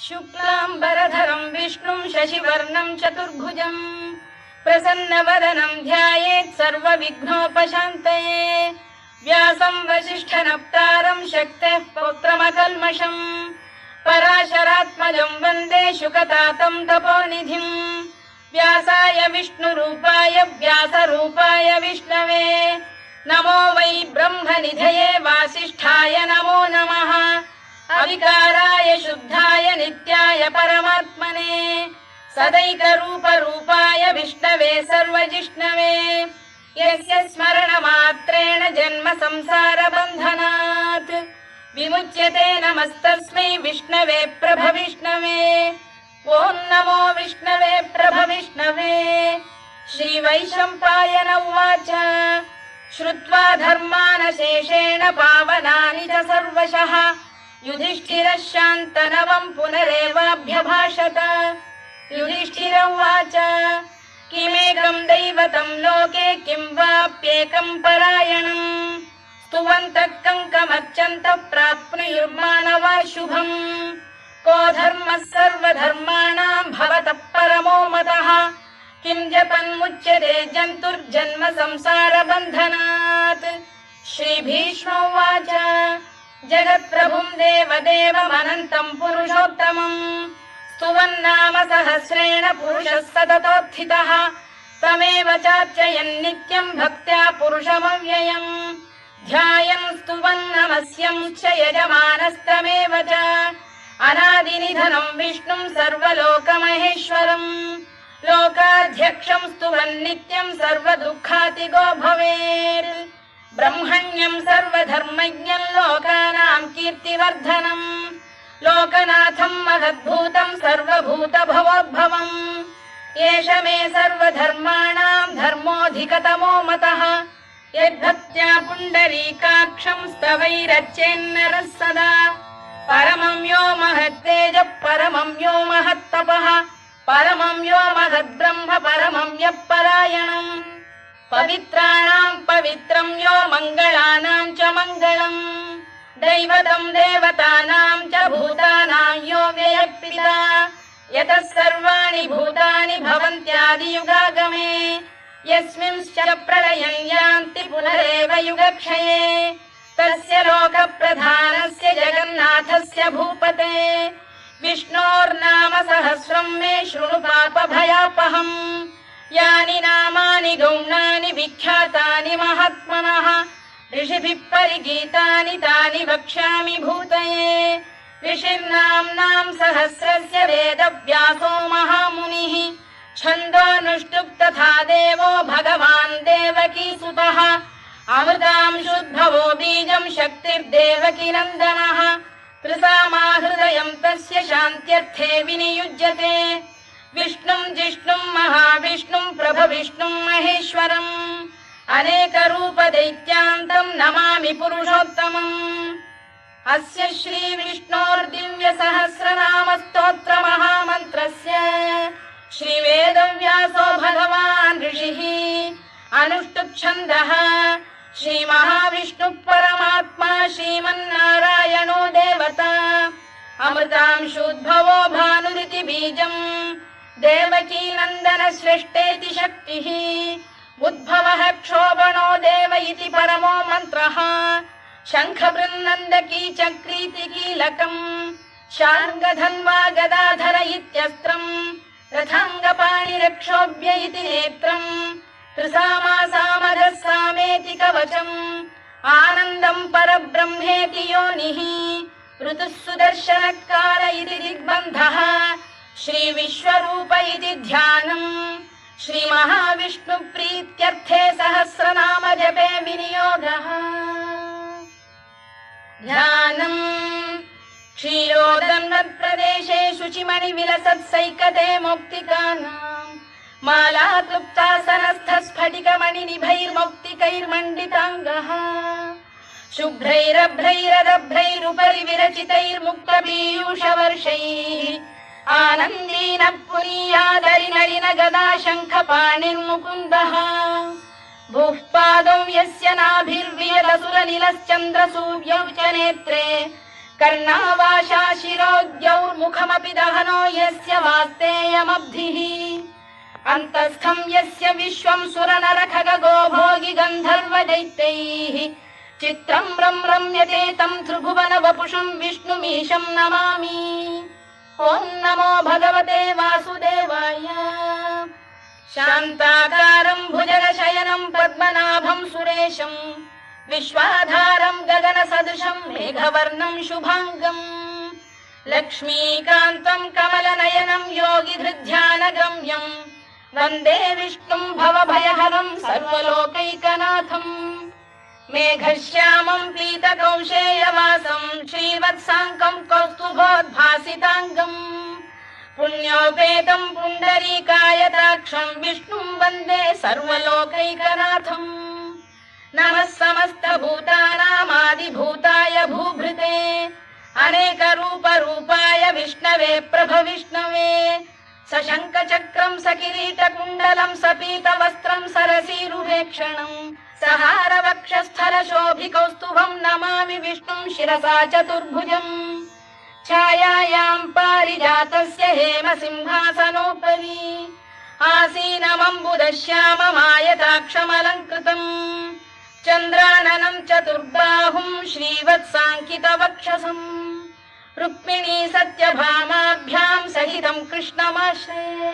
शुक्लाम्बरधरं विष्णुं शशिवर्णं चतुर्भुजं प्रसन्नवदनं ध्यायेत् सर्वविघ्नोपशान्तये। व्यासं वसिष्ठनप्तारं शक्तेः पौत्रमकल्मषम् पराशरात्मजं वन्दे शुकतातं तपोनिधिं। व्यासाय विष्णुरूपाय व्यासरूपाय विष्णवे नमो वै ब्रह्मनिधये वासिष्ठाय नमो नमः। अविकाराय शुद्धाय नित्याय परमात्मने सदैकरूपरूपाय विष्णवे सर्वजिष्णवे यस्य स्मरणमात्रेण जन्म संसारबन्धनात् विमुच्यते नमस्तस्मै विष्णवे प्रभविष्णवे। ॐ नमो विष्णवे प्रभविष्णवे। श्रीवैशम्पायन उवाच श्रुत्वा धर्मानशेषेण पावनानि च सर्वशः युधिष्ठिरः शान्तनवं पुनरेवाभ्यभाषत। युधिष्ठिर उवाच किमेकं दैवतं लोके किं वाप्येकं परायणम् स्तुवन्तः कङ्कमर्चन्तः प्राप्नुयुर्मानवा शुभम्। को धर्मः सर्वधर्माणां भवतः परमो मतः किं जपन्मुच्यते जन्तुर्जन्म संसारबन्धनात्। श्रीभीष्म उवाच जगत्प्रभुं देवदेवमनन्तं पुरुषोत्तमम् स्तुवन्नाम सहस्रेण पुरुषः सततोत्थितः तमेव चार्चयन् नित्यं भक्त्या पुरुषमव्ययम् ध्यायन् स्तुवन् नमस्यं च यजमानस्तमेव च अनादिनिधनं विष्णुं सर्वलोकमहेश्वरम् लोकाध्यक्षं स्तुवन् नित्यं सर्वदुःखातिगो भवेत्। ब्रह्मण्यं सर्वधर्मज्ञं लोकानां कीर्तिवर्धनम् लोकनाथं महद्भूतं सर्वभूतभवोद्भवम् एष मे सर्वधर्माणां धर्मोऽधिकतमो मतः यद्भक्त्या पुण्डरीकाक्षं स्तवैरच्चेन्नरः सदा परमं यो महत्तेजः परमं यो महत्तपः परमं यो महद्ब्रह्म परमं यः परायणम् पवित्राणां पवित्रं यो मङ्गलानां च मङ्गलम् दैवतं देवतानां च भूतानां यो व्ययः यतः सर्वाणि भूतानि भवन्त्यादियुगागमे यस्मिंश्च प्रलयं यान्ति पुनरेव युगक्षये तस्य लोकप्रधानस्य जगन्नाथस्य भूपते विष्णोर्नाम सहस्रं मे शृणु पापभयापहम् यानि नामानि गौणानि विख्यातानि महात्मनः ऋषिभिः परिगीतानि तानि वक्ष्यामि भूतये। ऋषिर्नाम्नां सहस्रस्य वेदव्यासो महामुनिः छन्दोऽनुष्टुप् तथा देवो भगवान् देवकीसुतः अमृतांशुद्भवो बीजं शक्तिर्देवकीनन्दनः त्रिसामाहृदयं तस्य शान्त्यर्थे विनियुज्यते विष्णुं जिष्णुं महाविष्णुं प्रभविष्णुं महेश्वरम् अनेकरूपदैत्यान्तं नमामि पुरुषोत्तमम्। अस्य श्रीविष्णोर्दिव्यसहस्रनामस्तोत्रमहामन्त्रस्य श्रीवेदव्यासो भगवान् ऋषिः अनुष्टुप्छन्दः श्रीमहाविष्णुः परमात्मा श्रीमन्नारायणो देवता अमृतांशोद्भवो भानुरिति बीजम् देवकीनन्दन श्रेष्ठेति शक्तिः उद्भवः क्षोभणो देव इति परमो मन्त्रः शङ्खबृन्नन्दकी चक्रीति कीलकम् शार्ङ्गधन्वा गदाधर इत्यस्त्रम् रथाङ्गपाणिरक्षोभ्य इति नेत्रम् त्रिसामासामरः सामेति कवचम् आनन्दं परब्रह्मेति योनिः ऋतुः सुदर्शनकार इति दिग्बन्धः श्रीविश्वरूप इति ध्यानम् श्रीमहाविष्णुप्रीत्यर्थे सहस्रनाम जपे विनियोगः। ध्यानम् क्षीरोदन्वत्प्रदेशे शुचिमणिविलसत्सैकते मौक्तिकानाम् मालाक्लुप्तासनस्थस्फटिकमणिनिभैर्मौक्तिकैर्मण्डिताङ्गः शुभ्रैरभ्रैरदभ्रैरुपरि विरचितैर्मुक्तपीयूषवर्षैः आनन्दीनः पुनीयादरिनलिन गदा शङ्खपाणिर्मुकुन्दः भूः पादौ यस्य नाभिर्वियदसुरनिलश्चन्द्रसूर्यौ च नेत्रे कर्णावाशा शिरोद्यौर्मुखमपि दहनो यस्य वास्तेयमब्धिः अन्तस्थं यस्य विश्वं सुरनरखगो भोगि गन्धर्वदैत्यैः चित्रं रम्यते तं त्रिभुवन वपुषं विष्णुमीशं नमामि। ॐ नमो भगवते वासुदेवाय। शान्ताकारं भुजगशयनं पद्मनाभं सुरेशं विश्वाधारं गगनसदृशं मेघवर्णं शुभाङ्गं लक्ष्मीकान्तं कमलनयनं योगिधृध्यानगम्यं वन्दे विष्णुं भवभयहरं सर्वलोकैकनाथम्। मेघश्यामं पीतकौशेयवासं श्रीवत्साङ्कं कौस्तुभोद्भासिताङ्गम् पुण्योपेतं पुण्डरीकायताक्षं विष्णुं वन्दे सर्वलोकैकनाथम्। नमः समस्तभूतानामादिभूताय भूभृते अनेकरूपरूपाय विष्णवे प्रभविष्णवे सशङ्खचक्रं सकिरीटकुण्डलं सपीतवस्त्रं सरसीरुभेक्षणं सहारवक्षस्थलशोभिकौस्तुभं नमामि विष्णुं शिरसा चतुर्भुजम्। छायायां पारिजातस्य हेमसिंहासनोपरि आसीनमम्बुदश्याममायताक्षमलङ्कृतम् चन्द्राननं चतुर्बाहुं श्रीवत्साङ्कितवक्षसम् रुक्मिणी सत्यभामाभ्यां सहितं कृष्णमाश्रये।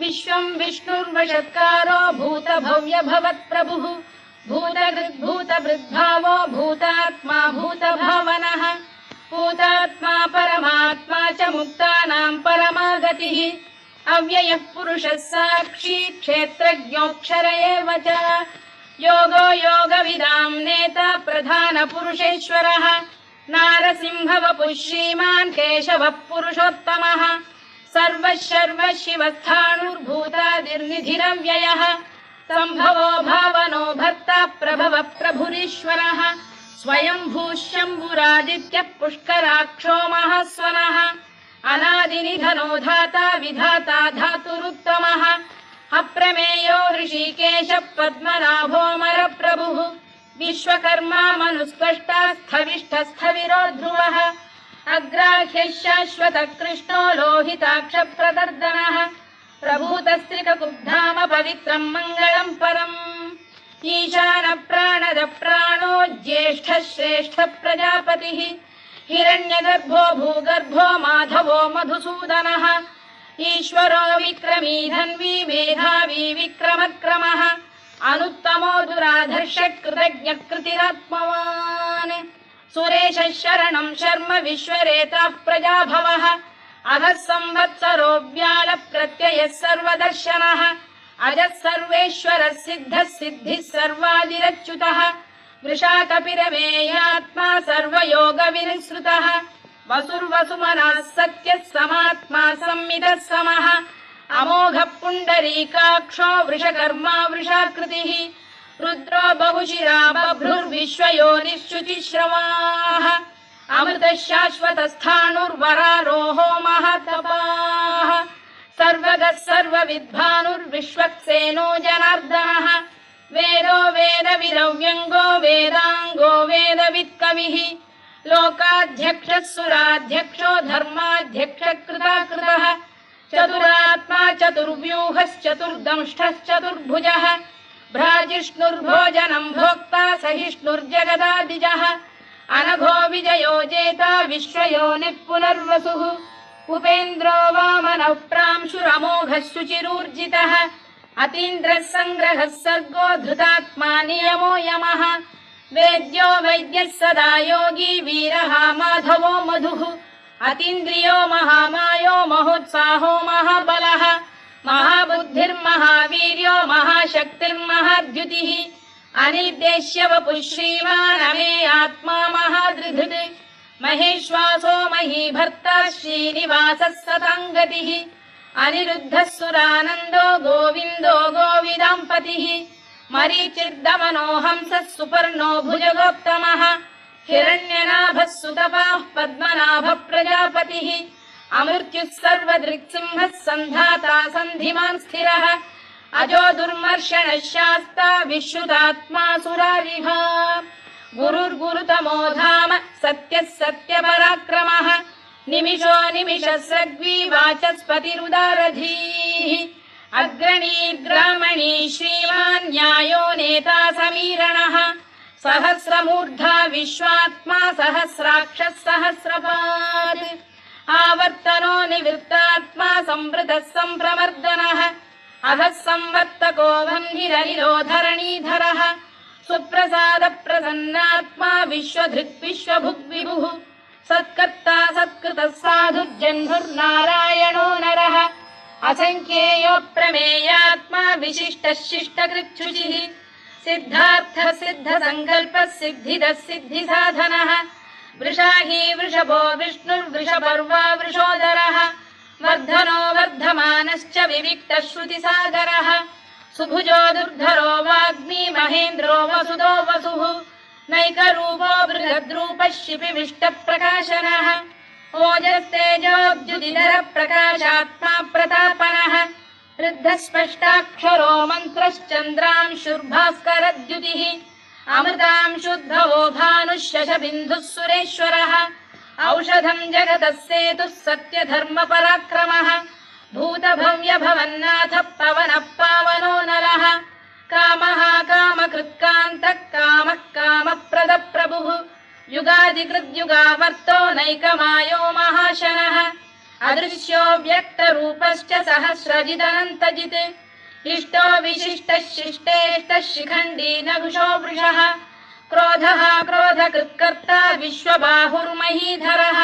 विश्वं विष्णुर्वषत्कारो भूतभव्य भवत्प्रभुः भूतभृद्भावो भूतात्मा भूतभावनः भूतात्मा परमात्मा च मुक्तानां परमागतिः अव्ययः पुरुषः साक्षी क्षेत्रज्ञोऽक्षर एव च योगो योगविदां नेता प्रधानपुरुषेश्वरः नारसिंहवपुः श्रीमान् केशवः पुरुषोत्तमः सर्वशर्व शिवस्थाणुर्भूतादिर्निधिरव्ययः सम्भवो भावनो भर्ता प्रभव प्रभुरीश्वरः स्वयंभूः शम्भुरादित्यः पुष्कराक्षो महास्वनः अनादिनिधनो धाता विधाता धातुरुत्तमः अप्रमेयो ऋषिकेश पद्मनाभोऽमरप्रभुः विश्वकर्मा मनुस्पष्टा स्थविष्ठस्थविरो ध्रुवः अग्राह्यः शाश्वतः कृष्णो लोहिताक्षप्रदर्दनः प्रभूतस्त्रिककुब्धाम पवित्रं मङ्गलं परम् ईशानप्राणद प्राणो ज्येष्ठः श्रेष्ठः प्रजापतिः हिरण्यगर्भो भूगर्भो माधवो मधुसूदनः ईश्वरो विक्रमी धन्वी मेधावी विक्रमक्रमः अनुत्तमो दुराधर्षः कृतज्ञकृतिरात्मवान् सुरेशः शरणं शर्म विश्वरेता प्रजाभवः अधः संवत्सरो व्यालप्रत्ययः सर्वदर्शनः अजः सर्वेश्वरः सिद्धः सिद्धिः सर्वादिरच्युतः वृषाकपिरमेयात्मा सर्वयोगविनिसृतः वसुर्वसुमनः सत्यः समात्मा संमितः समः अमोघः पुण्डरीकाक्षो वृषकर्मा वृषाकृतिः रुद्रो बहुशिरा बभ्रुर्विश्वयोनिश्रुतिश्रवाः अमृतः शाश्वतस्थाणुर्वरारोहो महातपाः सर्वगः सर्वविद्भानुर्विश्वक्सेनो जनार्दनः वेदो वेदविदव्यङ्गो वेदाङ्गो वेदवित्कविः लोकाध्यक्षः सुराध्यक्षो धर्माध्यक्षः कृताकृतः चतुरात्मा चतुर्व्यूहश्चतुर्दंष्टश्चतुर्भुजः भ्राजिष्णुर्भोजनं भोक्ता सहिष्णुर्जगदादिजः अनघो विजयो जेता विश्वयोनिः पुनर्वसुः उपेन्द्रो वामनः प्रांशुरमोघः शुचिरूर्जितः अतीन्द्रः सङ्ग्रहः सर्गो धृतात्मा नियमो यमः वेद्यो वैद्यः सदा योगी वीरः माधवो मधुः अतीन्द्रियो महामायो महोत्साहो महाबलः महाबुद्धिर्महावीर्यो महाशक्तिर्महाद्युतिः अनिर्देश्य वपुः श्रीमान् अमे आत्मा महादृधृत् महेश्वासो महीभर्ता श्रीनिवासः सताङ्गतिः अनिरुद्धः सुरानन्दो गोविन्दो गोविदाम्पतिः मरीचिर्दमनो हंसः सुपर्णो भुजगोत्तमः हिरण्यनाभः सुतपाः पद्मनाभः प्रजापतिः अमृत्युः सर्वदृक्सिंहः सन्धाता सन्धिमान् स्थिरः अजो दुर्मर्षणः शास्ता विश्रुतात्मा सुरारिः गुरुर्गुरुतमो धाम सत्यः सत्यपराक्रमः निमिषो निमिषस्रग्वी वाचस्पतिरुदारधीः अग्रणी श्रीमान् न्यायो नेता समीरणः सहस्रमूर्धा विश्वात्मा सहस्राक्षः सहस्रपात् आवर्तनो निवृत्तात्मा संवृतः सम्प्रमर्दनः अधः संवर्तको वह्निरनिरोधरणीधरः सुप्रसाद प्रसन्नात्मा विश्वधृक् विश्वभुग्विभुः सत्कर्ता सत्कृतः साधुर्जह्नुर्नारायणो नरः असंख्येयो प्रमेयात्मा विशिष्टः शिष्टकृच्छुचिः सिद्धार्थः सिद्धसङ्कल्पः सिद्धिदः सिद्धिसाधनः वृषाही वृषभो विष्णुर्वृषपर्वा वृषोदरः वर्धनो वर्धमानश्च विविक्तः श्रुतिसागरः सुभुजो दुर्धरो वाग्मी महेन्द्रो वसुदो वसुः नैकरूपो बृहद्रूपः शिपिविष्टप्रकाशनः ओजस्तेजोऽब्जुदिधर प्रकाशात्मा प्रतापनः ऋद्धस्पष्टाक्षरो मन्त्रश्चन्द्रांशुर्भास्करद्युतिः अमृतांशुद्धवो भानुः शशबिन्दुः सुरेश्वरः औषधम् जगतः सेतुः सत्यधर्मपराक्रमः भूतभव्यभवन्नाथः पवनः पावनो नरः कामः कामकृत्कान्तः कामः कामप्रदप्रभुः युगादिकृद्युगावर्तो नैकमायो महाशनः अदृश्यो व्यक्तरूपश्च सहस्रजिदनन्तजित् इष्टो विशिष्टः शिष्टेष्टः शिखण्डी नघुषो वृषः क्रोधः क्रोधकृत्कर्ता विश्वबाहुर्महीधरः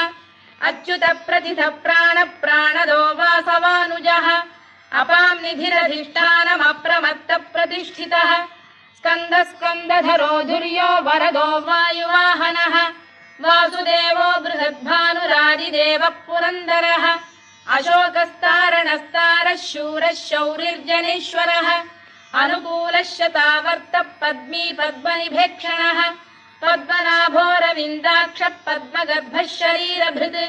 अच्युत प्रथित प्राणदो वासवानुजः अपां निधिरधिष्ठानमप्रमत्त प्रतिष्ठितः स्कन्दधरो धुर्यो वरदो वायुवाहनः वासुदेवो बृहद्भानुरादिदेवः पुरन्दरः अशोकस्तारणस्तारः शूरः शौरिर्जनेश्वरः अनुकूलः शतावर्तः पद्मी पद्मनिभेक्षणः पद्मनाभोरविन्दाक्षः पद्मगर्भः शरीरभृत्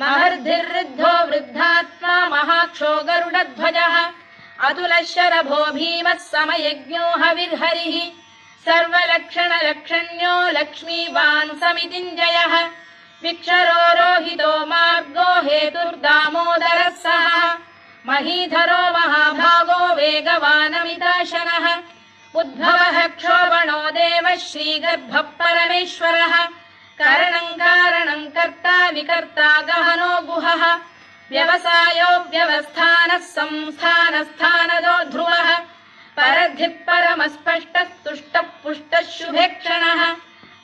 महर्धिर्वृद्धो वृद्धात्मा महाक्षो गरुडध्वजः अतुलः शरभो भीमः समयज्ञो हविर्हरिः सर्वलक्षणलक्षण्यो लक्ष्मीवान् समितिञ्जयः विक्षरो रोहितो मार्गो हेतुर्दामोदरः सः महीधरो महाभागो वेगवानमिताशनः उद्भवः क्षोभणो देवः श्रीगर्भः परमेश्वरः करणम् कारणम् कर्ता विकर्ता गहनो गुहः व्यवसायो व्यवस्थानः संस्थानस्थानदो ध्रुवः परधिः परमस्पष्टः तुष्टः पुष्टः शुभेक्षणः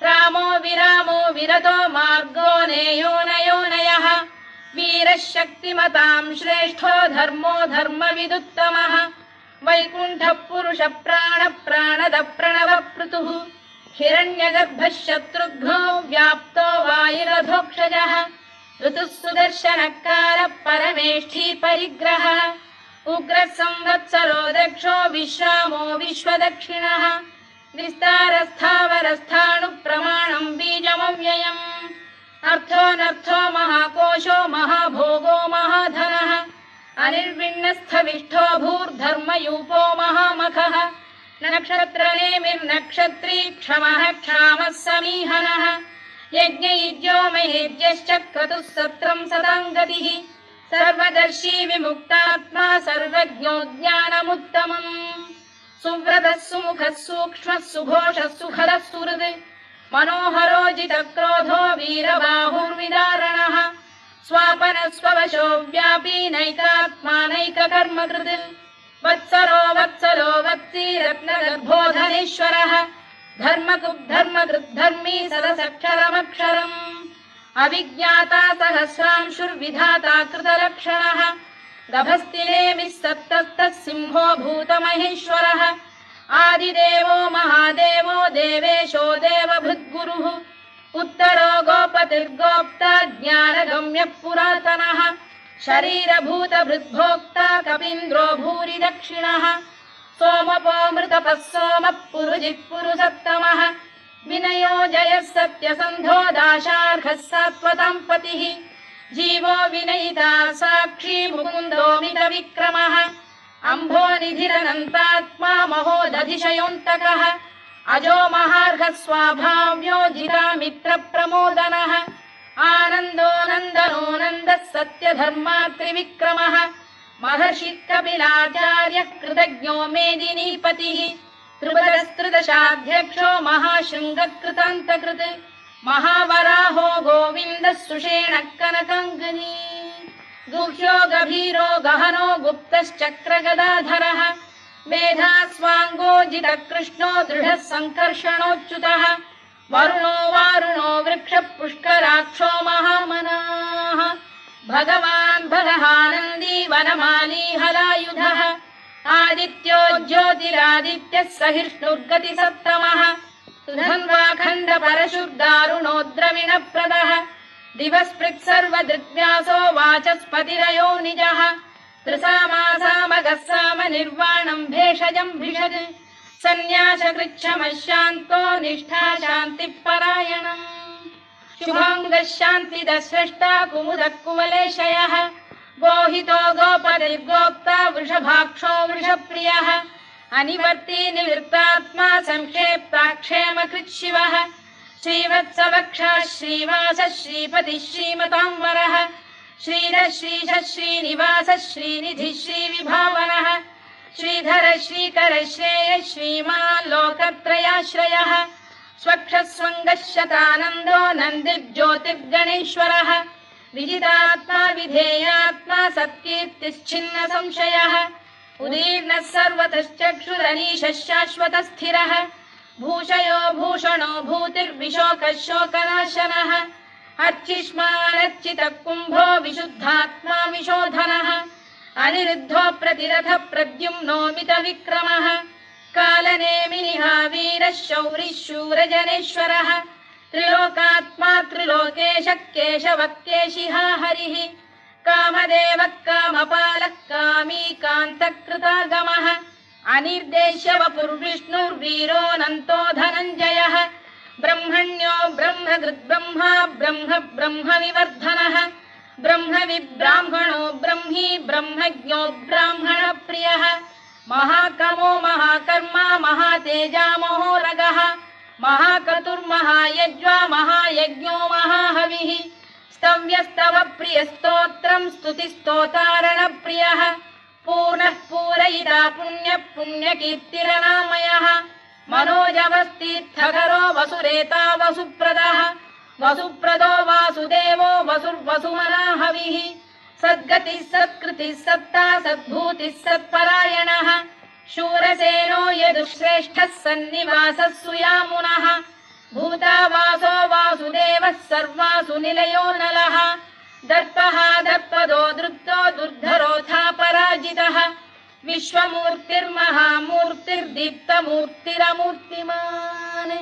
रामो विरामो विरतो मार्गो नेयोनयोनयः वीरः शक्तिमताम् श्रेष्ठो धर्मो धर्मविदुत्तमः वैकुण्ठः पुरुष प्राण प्राणद प्रणव पृतुः हिरण्यगर्भः शत्रुघ्नो व्याप्तो वायुरधोक्षजः ऋतुः सुदर्शनकालः परमेष्ठी परिग्रहः उग्रः संवत्सरो दक्षो विश्रामो विश्वदक्षिणः विस्तारस्थावरस्थाणुः प्रमाणम् बीजमव्ययम् अर्थोऽनर्थो महाकोशो महाभोगो महाधनः अनिर्विण्णस्थविष्ठो भूर्धर्मयूपो महामखः नक्षत्रनेमिर्नक्षत्री क्षमः क्षामः समीहनः यज्ञयुज्यो महेज्यश्च क्रतुः सत्रम् सताम् गतिः सर्वदर्शी विमुक्तात्मा सर्वज्ञो ज्ञानमुत्तमम् सुव्रतः सुमुखः सूक्ष्मः सुघोषः सुखदः सुहृद् मनोहरोजितक्रोधो वीरबाहुर्विदारणः स्वापनः स्ववशो व्यापी नैकात्मानैककर्मकृत् वत्सरो वत्सलो वत्सी रत्नगर्भोधनेश्वरः धर्मकृद्धर्मी सदसक्षरमक्षरम् अविज्ञाता सहस्रांशुर्विधाता कृतलक्षणः गभस्तिनेमिः सप्तस्तः सिंहो भूतमहेश्वरः आदिदेवो महादेवो देवेशो देवभृद्गुरुः उत्तरो गोपतिर्गोप्ता ज्ञानगम्यः पुरातनः शरीरभूतभृद्भोक्ता कपीन्द्रो भूरि दक्षिणः सोमपोऽमृतपः सोमः पुरुजिः पुरुषत्तमः विनयो जयः सत्यसन्धो दाशार्हः सात्वताम् पतिः जीवो विनयिता साक्षी मुकुन्दो मितविक्रमः अम्भोनिधिरनन्तात्मा महोदधिशयोऽन्तकः अजो महार्घः स्वाभाव्यो जितामित्रप्रमोदनः आनन्दो नन्दनो नन्दः सत्यधर्मात्रिविक्रमः महर्षि कपिलाचार्यः कृतज्ञो मेदिनीपतिः त्रिपदस्त्रिदशाध्यक्षो महाशृङ्गकृतान्तकृत् महावराहो गोविन्दः सुषेणः कनकाङ्गनी गुह्यो गभीरो गहनो गुप्तश्चक्रगदाधरः मेधास्वाङ्गो जितकृष्णो दृढः सङ्कर्षणोच्युतः वरुणो वारुणो वृक्षः पुष्कराक्षो महामनाः भगवान् भगहानन्दी वनमाली हलायुधः आदित्यो ज्योतिरादित्यः सहिष्णुर्गतिसप्तमः सुधन्वाखण्ड परशुर्दारुणो द्रविणप्रदः दिवस्पृक् सर्वदृग्व्यासो वाचस्पतिरयो निजः त्रिसामासामगः साम निर्वाणम् भेषजम् भिषज सन्न्यासकृच्छमः शान्तो निष्ठा शान्तिपरायणम् शुभाङ्गः शान्तिदः स्रष्टा कुमुदः कुवलेशयः गोहितो गोपतिर्गोप्ता वृषभाक्षो वृषप्रियः अनिवर्ती निवृत्तात्मा संक्षेप्ताक्षेमकृत् शिवः श्रीवत्सवक्षः श्रीवासः श्रीपतिः श्रीमताम्बरः श्रीधः श्रीशः श्रीनिवासः श्रीनिधिः श्रीविभावनः श्रीधरः श्रीकरः श्रेयः श्रीमान् लोकत्रयाश्रयः स्वक्षः स्वङ्गः शतानन्दो नन्दिर्ज्योतिर्गणेश्वरः विजितात्मा विधेयात्मा सत्कीर्तिश्छिन्न संशयः उदीर्णः सर्वतश्चक्षुरनीशः शाश्वतस्थिरः भूषयो भूषणो भूतिर्विशोकः शोकनाशनः अर्चिष्मानर्चितः कुम्भो विशुद्धात्मा विशोधनः अनिरुद्धो प्रतिरथ प्रद्युम्नोमित विक्रमः कालनेमिनिः वीरः शौरिः शूरजनेश्वरः त्रिलोकात्मा त्रिलोकेशः केशवः केशिहा हरिः कामदेवः कामपालः कामी कान्तकृतागमः अनिर्देश्य वपुर्विष्णुर्वीरोऽनन्तो धनञ्जयः ब्रह्मण्यो ब्रह्मकृद्ब्रह्मा ब्रह्म ब्रह्मविवर्धनः ब्रह्मविब्राह्मणो ब्रह्मी ब्रह्मज्ञो ब्राह्मणप्रियः महाकमो महाकर्मा महातेजा महोरगः महाक्रतुर्महायज्वा महायज्ञो महाहविः स्तव्यस्तव प्रियस्तोत्रम् स्तुतिस्तोतारणप्रियः पूर्णः पूरयिता पुण्यः पुण्यकीर्तिरनामयः मनोजवस्तीर्थकरो वसुरेता वसुप्रदः वसुप्रदो वासुदेवो वसुर्वसुमनाहविः सद्गतिः सत्कृतिः सत्ता सद्भूतिः सत्परायणः शूरसेनो यदुश्रेष्ठः सन्निवासः सुयामुनः भूतावासो वासुदेवः सर्वासु निलयो नलः दर्पः दर्पदो दृप्तो दुर्धरोऽथा पराजितः विश्वमूर्तिर्महामूर्तिर्दीप्तमूर्तिरमूर्तिमान्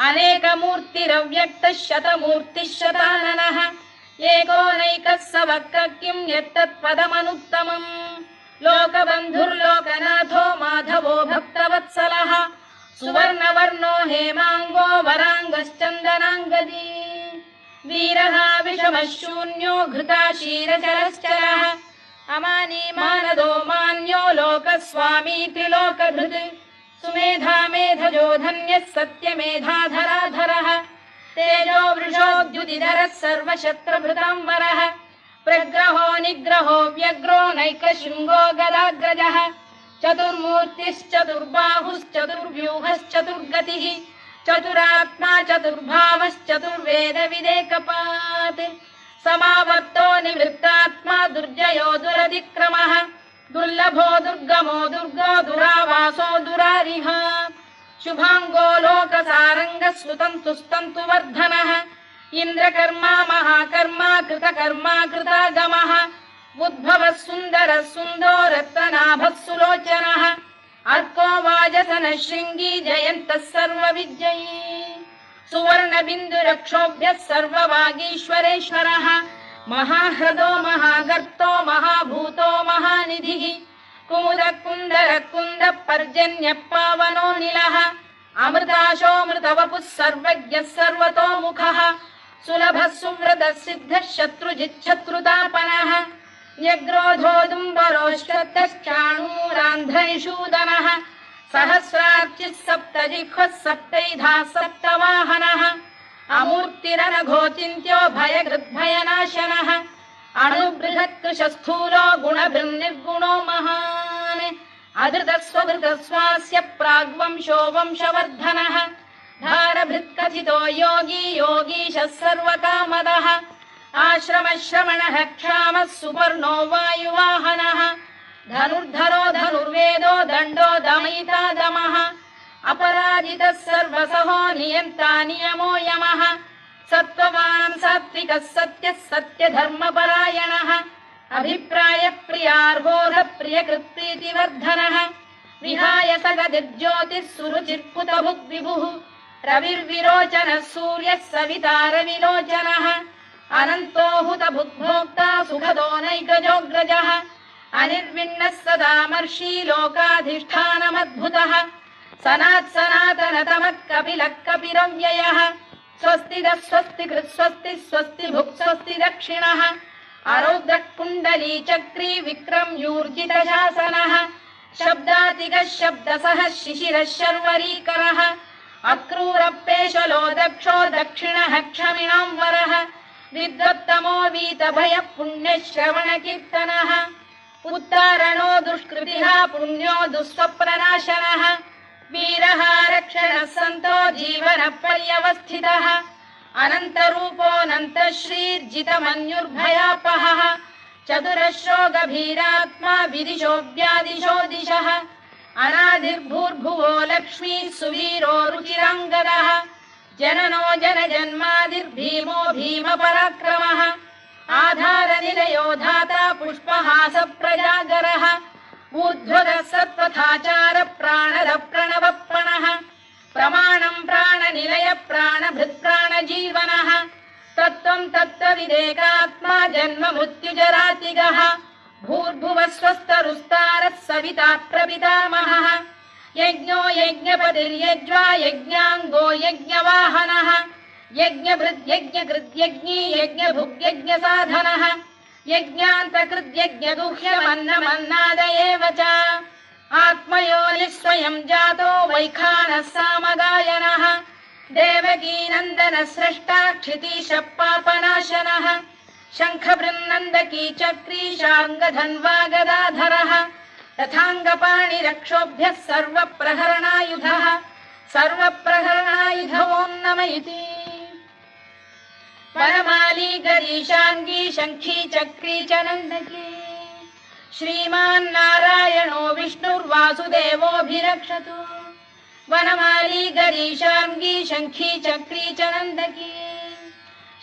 अनेकमूर्तिरव्यक्तः शतमूर्तिः शताननः एकोनैकः स वक्र किम् यत्तत्पदमनुत्तमम् लोकबन्धुर्लोकनाथो माधवो भक्तवत्सलः सुवर्णवर्णो हेमाङ्गो वराङ्गश्चन्दनाङ्गदी वीरः विषमः शून्यो घृता क्षीरचरश्चरः अमानी मानदो मान्यो लोकस्वामी त्रिलोकधृत् सुमेधा मेधजो धन्यः सत्यमेधाधराधरः तेजो वृषोद्युतिधरः सर्वशत्रुभृताम्बरः प्रग्रहो निग्रहो व्यग्रो नैकशृङ्गो गदाग्रजः चतुर्मूर्तिश्चतुर्बाहुश्चतुर्व्यूहश्चतुर्गतिः चतुरात्मा चतुर्भावश्चतुर्वेदविदेकपात् समावर्तो निवृत्तात्मा दुर्जयो दुरधिक्रमः दुर्लभो दुर्गमो दुर्गो दुरावासो दुरारिः शुभाङ्गो लोकसारङ्गः सुतन्तुस्तन्तु वर्धनः इन्द्रकर्मा महाकर्मा कृतकर्मा कृतागमः उद्भवः सुन्दरः सुन्दो रत्ननाभः सुलोचनः अर्को वाजसनः शृङ्गी जयन्तः सर्वविजयी सुवर्णबिन्दुरक्षोभ्यः सर्ववागीश्वरेश्वरः महाह्रदो महागर्तो महाभूतो महानिधिः कुमुदः कुन्दरः कुन्दः पर्जन्यः पावनो निलः अमृताशोऽमृतवपुः सर्वज्ञः सर्वतोमुखः सुलभः सुव्रतः सिद्धः शत्रुजिच्छत्रुतापनः न्यग्रोधोदुम्बरोश्वत्तश्चाणूरा महिषूदनः सहस्रार्चिः सप्तजिह्वः सप्तैधाः सप्तवाहनः अमूर्तिरनघोचिन्त्यो भयकृद्भयनाशनः अणुबृहत्कृशस्थूलो गुणभिर्निर्गुणो महान् अधृतस्वधृतस्वास्य प्राग्वंशो वंशवर्धनः भारभृत्कथितो योगी योगीशः सर्वकामदः आश्रमश्रमणः क्षामः सुपर्णो वायुवाहनः धनुर्धरो धनुर्वेदो दण्डो दमयिता दमः अपराजितः सर्वसहो नियन्ता नियमो यमः सत्त्ववान् सात्विकः सत्यः सत्यधर्मपरायणः अभिप्रायप्रियार्होरप्रियकृत्प्रीतिवर्धनः विहाय सगदिर्ज्योतिः सुरुचिर्पुतभुग्विभुः रविर्विरोचनः सूर्यः सविता रविलोचनः अनन्तो हुतभुग्भोक्ता सुखदो नैकजोऽग्रजः अनिर्विण्णः सदामर्षी लोकाधिष्ठानमद्भुतः सनात्सनातनतमः कपिलः कपिरव्ययः स्वस्तिदः स्वस्तिकृत् स्वस्ति स्वस्ति भुक् स्वस्ति दक्षिणः आरौद्रः कुण्डली चक्री विक्रम्यूर्जितशासनः शब्दातिगः शब्दसः शिशिरः शर्वरीकरः अक्रूरपेशलो दक्षो दक्षिणः क्षमिणां वरः विद्वत्तमो वीतभयः पुण्यश्रवणकीर्तनः उत्तारणो दुष्कृतिः पुण्यो दुःस्वप्ननाशनः वीरः रक्षणः सन्तो जीवनपर्यवस्थितः अनन्तरूपोऽनन्तश्रीर्जितमन्युर्भयापहः चतुरश्रो गभीरात्मा विदिशो व्यादिशो दिशः अनादिर्भूर्भुवो लक्ष्मी सुवीरो रुचिराङ्गदः जननो जनजन्मादिर्भीमो भीमपराक्रमः आधारनिलयो धाता पुष्पहास प्रजागरः ऊर्ध्वगः सत्त्वथाचार प्राणद प्रणवप्रणः प्रमाणं प्राणनिलय प्राणभृत्प्राणजीवनः तत्त्वं तत्त्वविदेकात्मा जन्म मृत्युजरातिगः भूर्भुवः स्वस्तरुस्तारः सविता प्रपितामहः यज्ञो यज्ञपतिर्यज्वा यज्ञाङ्गो यज्ञवाहनः यज्ञभृद्यज्ञकृद्यज्ञी यज्ञभुग्यज्ञसाधनः यज्ञान्तकृद्यज्ञगुह्यमन्नमन्नाद एव च आत्मयोनिः स्वयं जातो वैखानः सामगायनः देवकीनन्दनः स्रष्टा क्षितीशः पापनाशनः शङ्खबृन्नन्दकी चक्री शार्ङ्गधन्वा गदाधरः तथाङ्गपाणिरक्षोभ्यः सर्वप्रहरणायुधः सर्वप्रहरणायुधवोन्नम इति वनमाली गरीशाङ्गी शङ्खी चक्री च नन्दकी श्रीमान्नारायणो विष्णुर्वासुदेवोऽभिरक्षतु वनमाली गरीशाङ्गी शङ्खी चक्री च नन्दकी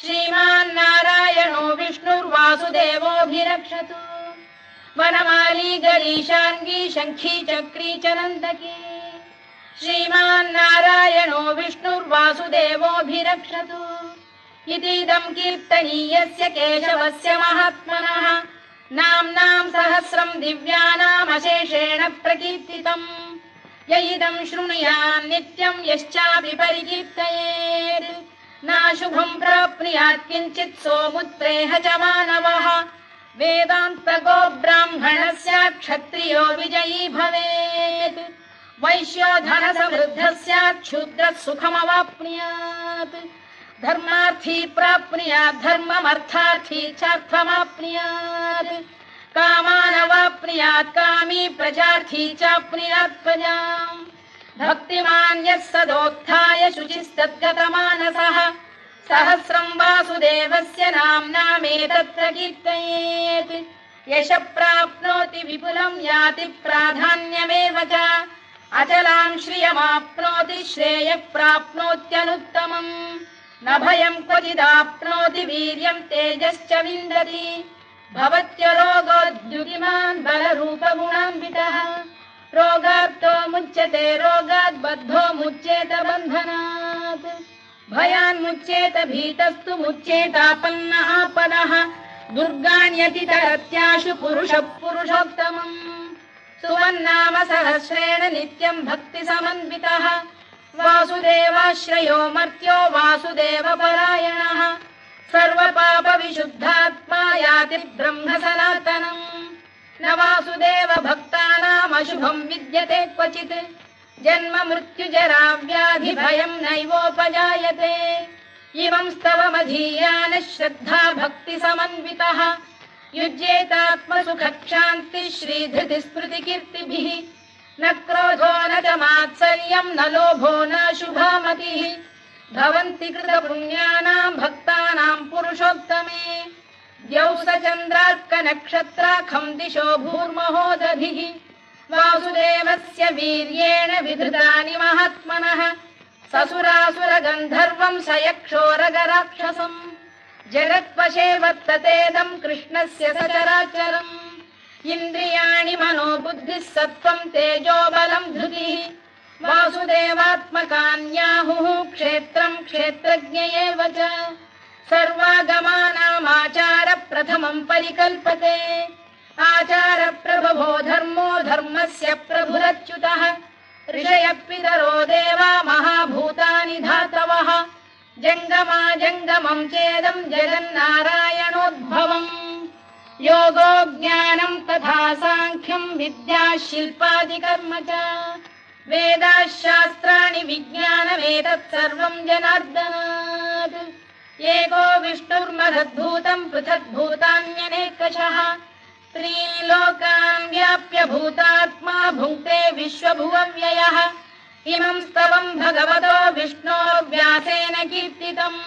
श्रीमान्नारायणो विष्णुर्वासुदेवोऽभिरक्षतु वनमाली गरीशाङ्गी शङ्खी चक्री च नन्दकी श्रीमान्नारायणो विष्णुर्वासुदेवोऽभिरक्षतु इतीदं कीर्तनीयस्य केशवस्य महात्मनः नाम्नां सहस्रं दिव्यानामशेषेण प्रकीर्तितम् य इदं शृणुयात् नित्यं यश्चापि परिकीर्तयेत् नाशुभं प्राप्नुयात् किञ्चित् सोमुत्रेह च मानवः वेदान्तको ब्राह्मणस्य क्षत्रियो विजयी भवेत् वैश्यो धनसमृद्धः स्यात् क्षुद्रः सुखमवाप्नुयात् धर्मार्थी प्राप्नुयात् धर्ममर्थार्थी चार्थमाप्नुयात् कामानवाप्नुयात् कामी प्रजार्थी चाप्नुयात् प्रजाम् भक्तिमान् यः सदोत्थाय शुचिस्तद्गतमानसः सहस्रं वासुदेवस्य नाम्नामेतत्र कीर्तयेत् यशः प्राप्नोति विपुलं याति प्राधान्यमेव च अचलां श्रियमाप्नोति श्रेयः प्राप्नोत्यनुत्तमम् न भयं क्वचिदाप्नोति वीर्यं तेजश्च विन्दति भवत्यरोगोद्युतिमान् बलरूपगुणान्वितः रोगार्तो मुच्यते रोगात् बद्धो मुच्येत बन्धनात् भयान्मुच्येत भीतस्तु मुच्येतापन्न आपदः दुर्गाण्यतितरत्याशु पुरुषः पुरुषोत्तमम् सुवन्नाम सहस्रेण नित्यं भक्तिसमन्वितः वासुदेवाश्रयो मर्त्यो वासुदेवपरायणः सर्वपापविशुद्धात्मा याति ब्रह्म सनातनम् न वासुदेव भक्तानाम् शुभं विद्यते क्वचित् जन्म मृत्युजरा व्याधि भयं नैवोपजायते इमं स्तवमधीयानः श्रद्धा भक्ति समन्वितः युज्येतात्मसुखक्षान्तिः श्रीधृतिस्मृतिकीर्तिभिः न क्रोधो न च मात्सर्यं न लोभो न शुभामतिः भवन्ति कृतपुण्यानां भक्तानां पुरुषोत्तमे द्यौसचन्द्रार्कनक्षत्राखं दिशो भूर्महोदधिः वासुदेवस्य वीर्येण विधृतानि महात्मनः ससुरासुरगन्धर्वं स यक्षोरगराक्षसम् जगत्वशे वर्ततेदं कृष्णस्य सचराचरम् इन्द्रियाणि मनो बुद्धिः सत्त्वं तेजो बलं धृतिः वासुदेवात्मकान्याहुः क्षेत्रं क्षेत्रज्ञ एव च सर्वागमानामाचार प्रथमं परिकल्पते आचार प्रभवो धर्मो धर्मस्य प्रभुरच्युतः ऋषयः पितरो देवा महाभूतानि धातवः जङ्गमा जङ्गमं चेदं जगन्नारायणोद्भवम् योगो ज्ञानं तथा साङ्ख्यं विद्या शिल्पादिकर्म च वेदाः शास्त्राणि विज्ञानमेतत् सर्वं जनार्दनात् एको विष्णुर्महद्भूतं पृथग्भूतान्यनेकशः त्रीन् लोकान् व्याप्य भूतात्मा भुङ्क्ते विश्वभुवव्ययः इमं स्तवं भगवतो विष्णोर्व्यासेन कीर्तितम्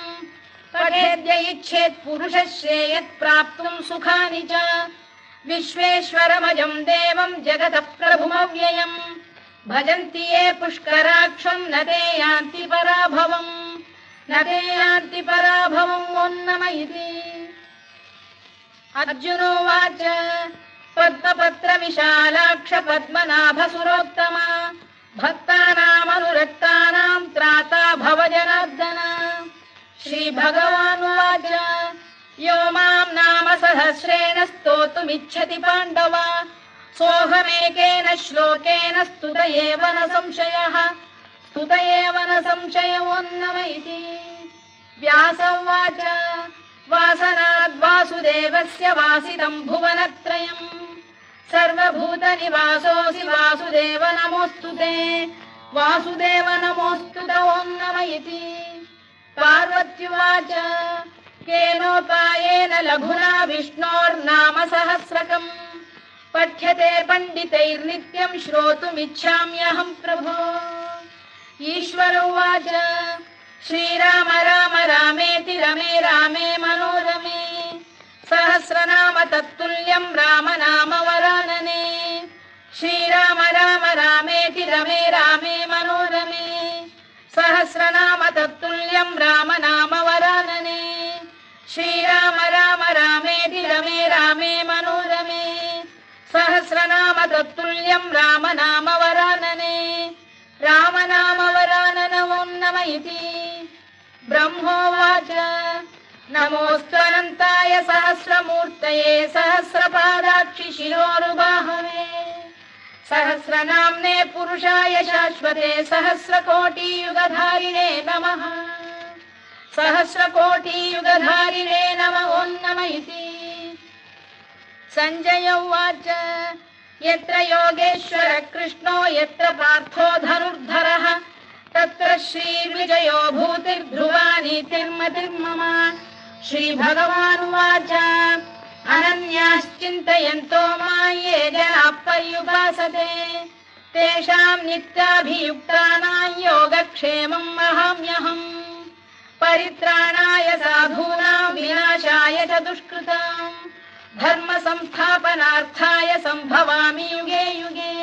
पठेद्य इच्छेत् पुरुषः श्रेयत् प्राप्तुं सुखानि च विश्वेश्वरमजं देवं जगतः प्रभुमव्ययम् भजन्ति ये पुष्कराक्षं न ते यान्ति पराभवम् न ते यान्ति पराभवम् ओन्नम इति अर्जुनोवाच पद्मपत्र विशालाक्ष पद्मनाभसुरोत्तमा भक्तानामनुरक्तानां त्राता भव जनार्दन श्रीभगवानुवाच यो मां नाम सहस्रेण स्तोतुमिच्छति पाण्डव सोऽहमेकेन श्लोकेन स्तुत एव न संशयः स्तुत एव न संशयोन्नम इति व्यास उवाच वासनाद्वासुदेवस्य वासितं भुवनत्रयम् सर्वभूतनिवासोऽसि वासुदेव नमोऽस्तु ते वासुदेव नमोऽस्तु ते ॐ नम इति पार्वत्युवाच केनोपायेन लघुना विष्णोर्नाम सहस्रकम् पठ्यते पण्डितैर्नित्यं श्रोतुमिच्छाम्यहं प्रभो ईश्वर उवाच श्रीराम राम रामेति रमे रामे मनोरमे सहस्रनाम तत्तुल्यं राम नाम वरानने श्रीराम राम रामेति रमे रामे मनोरमे सहस्रनाम तत्तुल्यं राम नाम वरानने श्रीराम राम रामेति रमे रामे मनोरमे सहस्रनाम तत्तुल्यं राम नाम वरानने राम नाम वरानन ॐ नम इति ब्रह्मोवाच नमोऽस्त्वनन्ताय सहस्रमूर्तये सहस्रपादाक्षि शिरोरुबाहवे सहस्रनाम्ने पुरुषाय शाश्वते सहस्रकोटियुगधारिणे नमः सहस्रकोटियुगधारिणे नमः ॐ नम इति सञ्जय उवाच यत्र योगेश्वर कृष्णो यत्र पार्थो धनुर्धरः तत्र श्रीविजयो भूतिर्ध्रुवा नीतिर्मतिर्मम श्रीभगवानुवाच अनन्याश्चिन्तयन्तो मां ये जनाः पर्युपासते तेषां नित्याभियुक्तानां योगक्षेमं वहाम्यहम् परित्राणाय साधूनां विनाशाय च दुष्कृताम् धर्म संस्थापनार्थाय संभवामि युगे युगे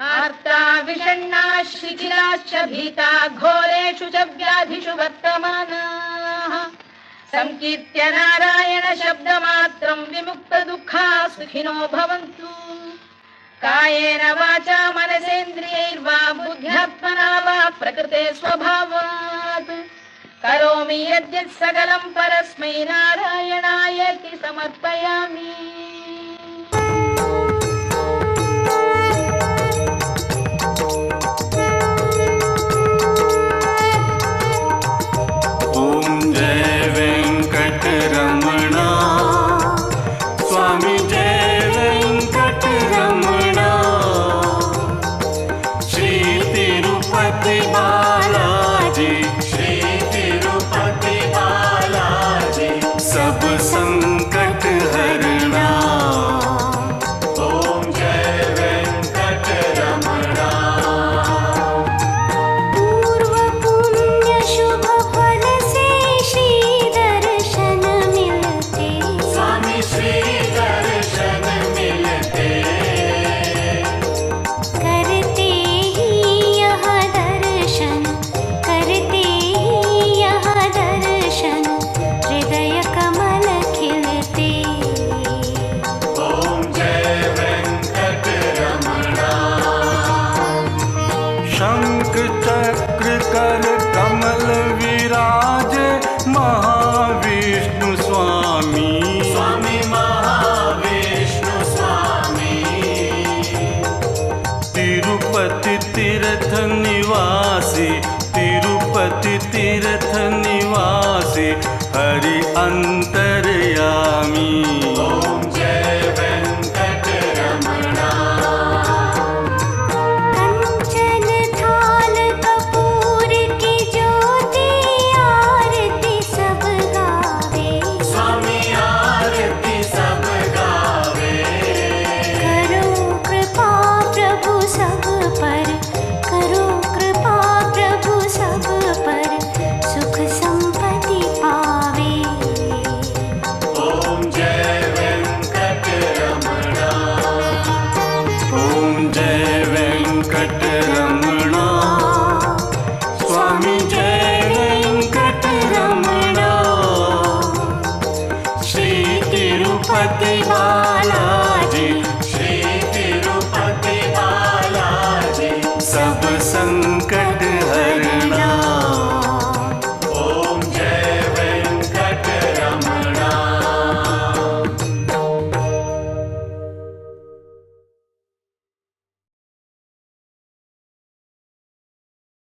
आर्ता विषण्णा शिथिलाश्च भीता घोरेषु च व्याधिषु वर्तमानाः संकीर्त्य नारायण शब्दमात्रं विमुक्तदुःखाः सुखिनो भवन्तु कायेन वाचा मनसेन्द्रियैर्वा बुद्ध्यात्मना वा प्रकृते स्वभावात् करोमि यद्यत् सकलं परस्मै नारायणायेति समर्पयामि। ॐ जय वेङ्कटरमणा स्वामी जय वेङ्कटरमणा। रथं